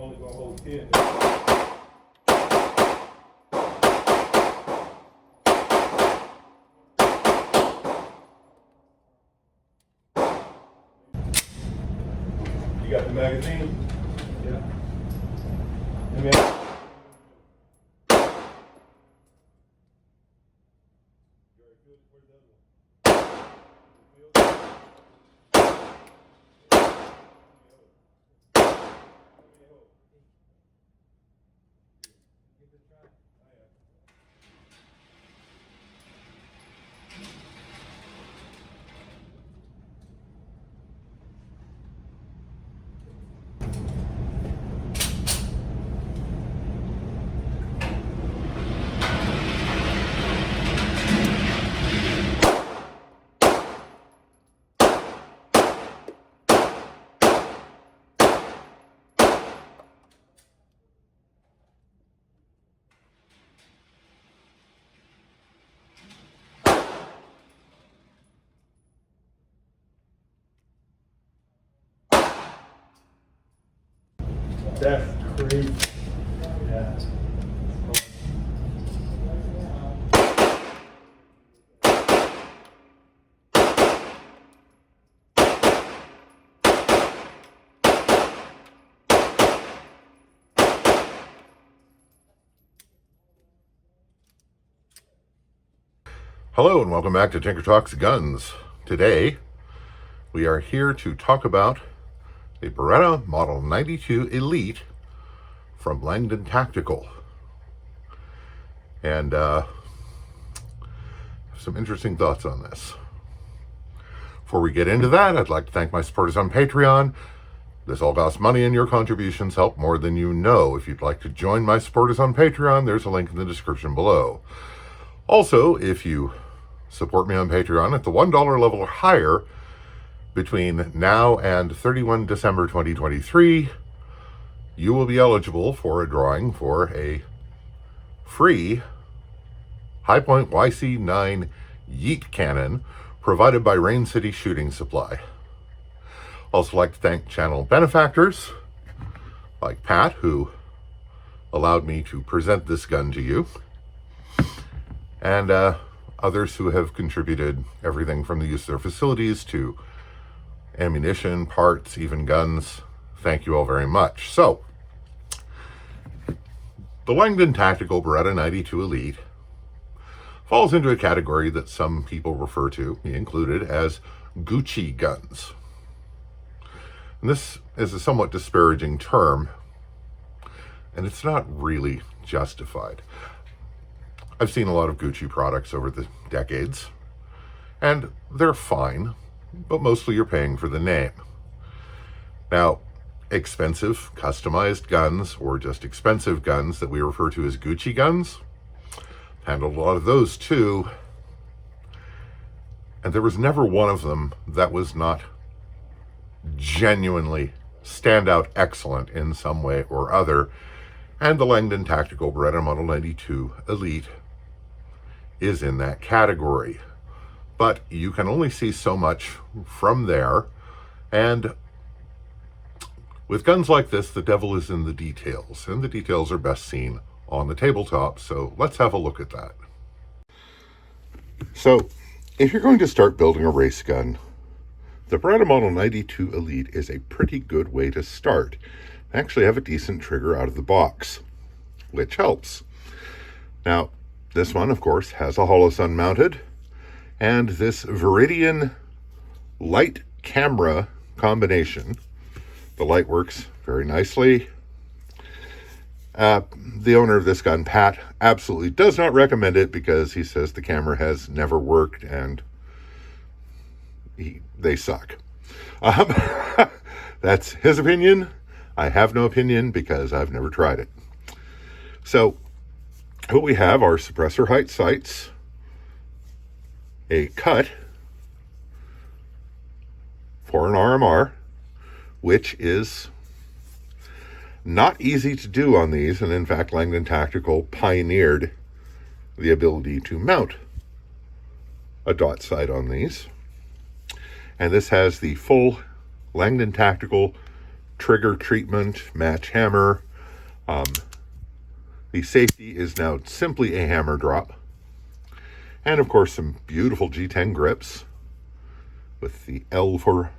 only gonna hold 10. You got the magazine? Yeah. Let me ask. That's crazy. Yeah. Hello and welcome back to Tinker Talks Guns. Today we are here to talk about the Beretta Model 92 Elite from Langdon Tactical. And some interesting thoughts on this. Before we get into that, I'd like to thank my supporters on Patreon. This all costs money and your contributions help more than you know. If you'd like to join my supporters on Patreon, there's a link in the description below. Also, if you support me on Patreon at the $1 level or higher between now and 31 December 2023, you will be eligible for a drawing for a free Hi-Point YC9 Yeet cannon provided by Rain City Shooting Supply. Also like to thank channel benefactors like Pat, who allowed me to present this gun to you, and others who have contributed everything from the use of their facilities to ammunition, parts, even guns. Thank you all very much. So, the Langdon Tactical Beretta 92 Elite falls into a category that some people refer to, me included, as Gucci guns. And this is a somewhat disparaging term, and it's not really justified. I've seen a lot of Gucci products over the decades, and they're fine, but mostly you're paying for the name. Now, expensive, customized guns, or just expensive guns that we refer to as Gucci guns, handled a lot of those too, and there was never one of them that was not genuinely standout excellent in some way or other, and the Langdon Tactical Beretta Model 92 Elite is in that category. But you can only see so much from there, and with guns like this, the devil is in the details, and the details are best seen on the tabletop, so let's have a look at that. So, if you're going to start building a race gun, the Beretta Model 92 Elite is a pretty good way to start. Actually have a decent trigger out of the box, which helps. Now, this one, of course, has a holosun mounted, and this Viridian light camera combination. The light works very nicely. The owner of this gun, Pat, absolutely does not recommend it because he says the camera has never worked and they suck. That's his opinion. I have no opinion because I've never tried it. So what we have are suppressor height sights, a cut for an RMR, which is not easy to do on these, and in fact Langdon Tactical pioneered the ability to mount a dot sight on these. And this has the full Langdon Tactical trigger treatment, match hammer. The safety is now simply a hammer drop. And of course, some beautiful G10 grips with the L for,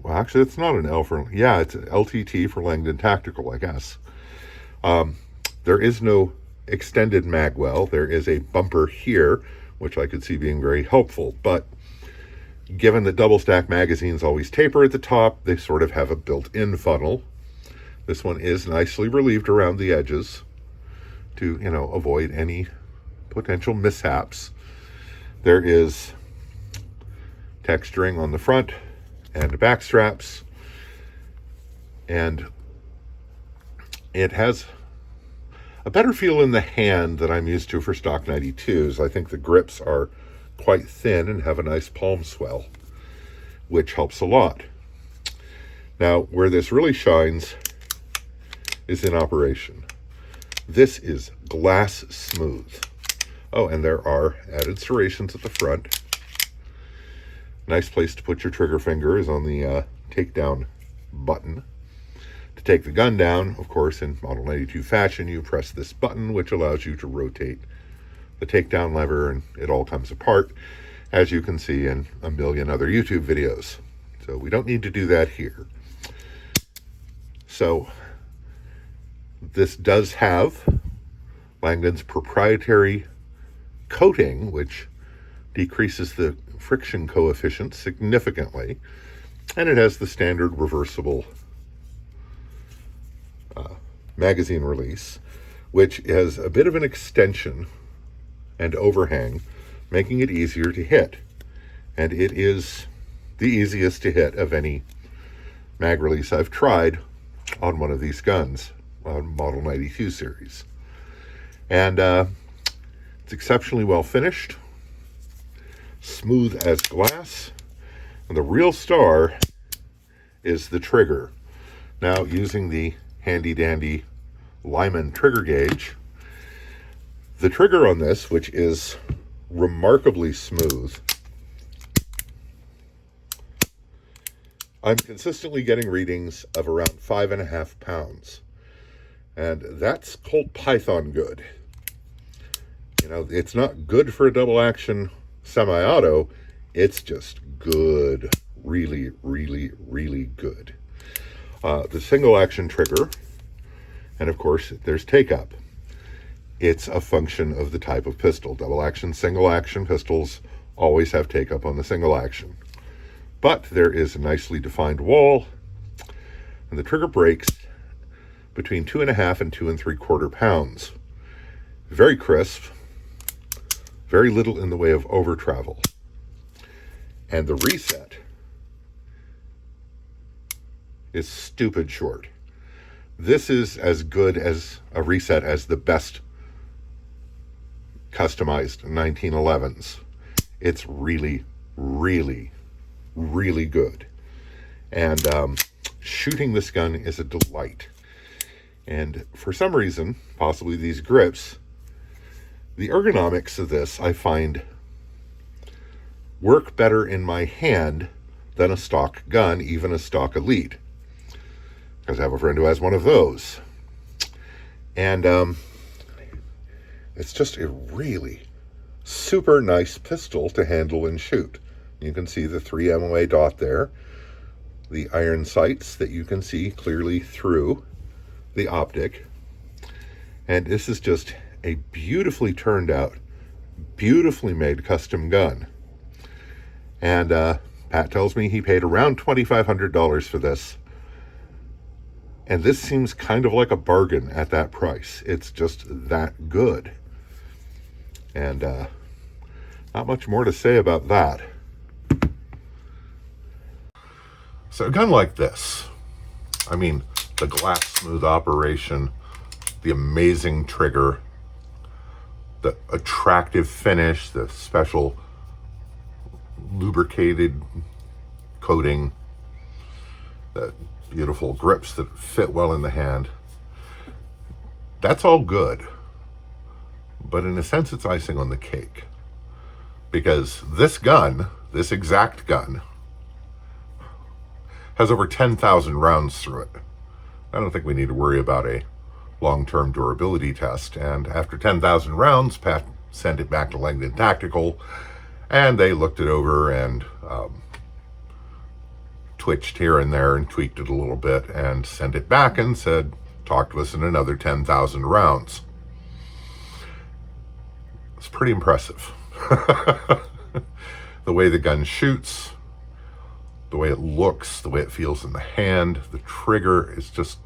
well, actually, it's not an L for, yeah, it's an LTT for Langdon Tactical, I guess. There is no extended magwell. There is a bumper here, which I could see being very helpful. But given that double stack magazines always taper at the top, they sort of have a built-in funnel. This one is nicely relieved around the edges to, avoid any potential mishaps. There is texturing on the front and back straps, and it has a better feel in the hand than I'm used to for stock 92s. I think the grips are quite thin and have a nice palm swell, which helps a lot. Now, where this really shines is in operation. This is glass smooth. Oh, and there are added serrations at the front. Nice place to put your trigger finger is on the takedown button. To take the gun down, of course, in Model 92 fashion, you press this button, which allows you to rotate the takedown lever, and it all comes apart, as you can see in a million other YouTube videos. So we don't need to do that here. So this does have Langdon's proprietary coating, which decreases the friction coefficient significantly, and it has the standard reversible magazine release, which has a bit of an extension and overhang, making it easier to hit. And it is the easiest to hit of any mag release I've tried on one of these guns, on Model 92 series. And it's exceptionally well finished, smooth as glass, and the real star is the trigger. Now, using the handy-dandy Lyman trigger gauge, the trigger on this, which is remarkably smooth, I'm consistently getting readings of around 5.5 pounds. And that's Colt Python good. It's not good for a double action semi-auto. It's just good. Really, really, really good. The single action trigger, and of course, there's take-up. It's a function of the type of pistol. Double action, single action pistols always have take-up on the single action. But there is a nicely defined wall, and the trigger breaks between 2.5 and 2 3/4 pounds. Very crisp, very little in the way of over travel. And the reset is stupid short. This is as good as a reset as the best customized 1911s. It's really, really, really good. And shooting this gun is a delight. And for some reason, possibly these grips, the ergonomics of this I find work better in my hand than a stock gun, even a stock Elite, because I have a friend who has one of those. And it's just a really super nice pistol to handle and shoot. You can see the 3 MOA dot there, the iron sights that you can see clearly through the optic. And this is just a beautifully turned out, beautifully made custom gun. And Pat tells me he paid around $2,500 for this. And this seems kind of like a bargain at that price. It's just that good. And not much more to say about that. So a gun like this, I mean, the glass smooth operation, the amazing trigger, the attractive finish, the special lubricated coating, the beautiful grips that fit well in the hand. That's all good. But in a sense, it's icing on the cake. Because this gun, this exact gun, has over 10,000 rounds through it. I don't think we need to worry about a long-term durability test. And after 10,000 rounds, Pat sent it back to Langdon Tactical, and they looked it over and twitched here and there and tweaked it a little bit and sent it back and said, talk to us in another 10,000 rounds. It's pretty impressive. The way the gun shoots, the way it looks, the way it feels in the hand, the trigger is just...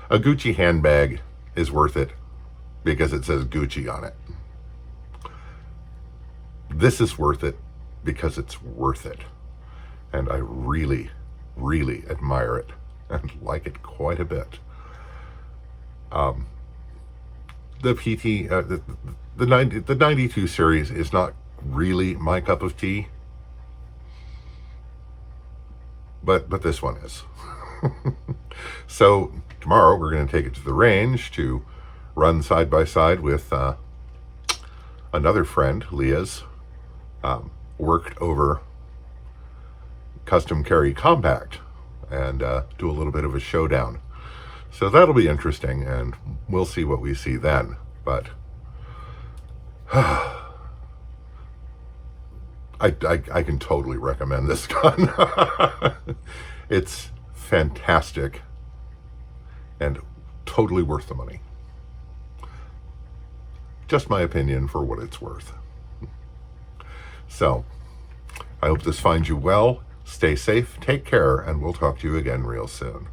A Gucci handbag is worth it because it says Gucci on it. This is worth it because it's worth it. And I really, really admire it and like it quite a bit. The PT, the 92 series is not really my cup of tea, but this one is. So tomorrow we're going to take it to the range to run side by side with another friend, Leah's, worked over custom carry compact, and do a little bit of a showdown. So that'll be interesting, and we'll see what we see then. But I can totally recommend this gun. It's fantastic and totally worth the money. Just my opinion for what it's worth. So I hope this finds you well. Stay safe, take care, and we'll talk to you again real soon.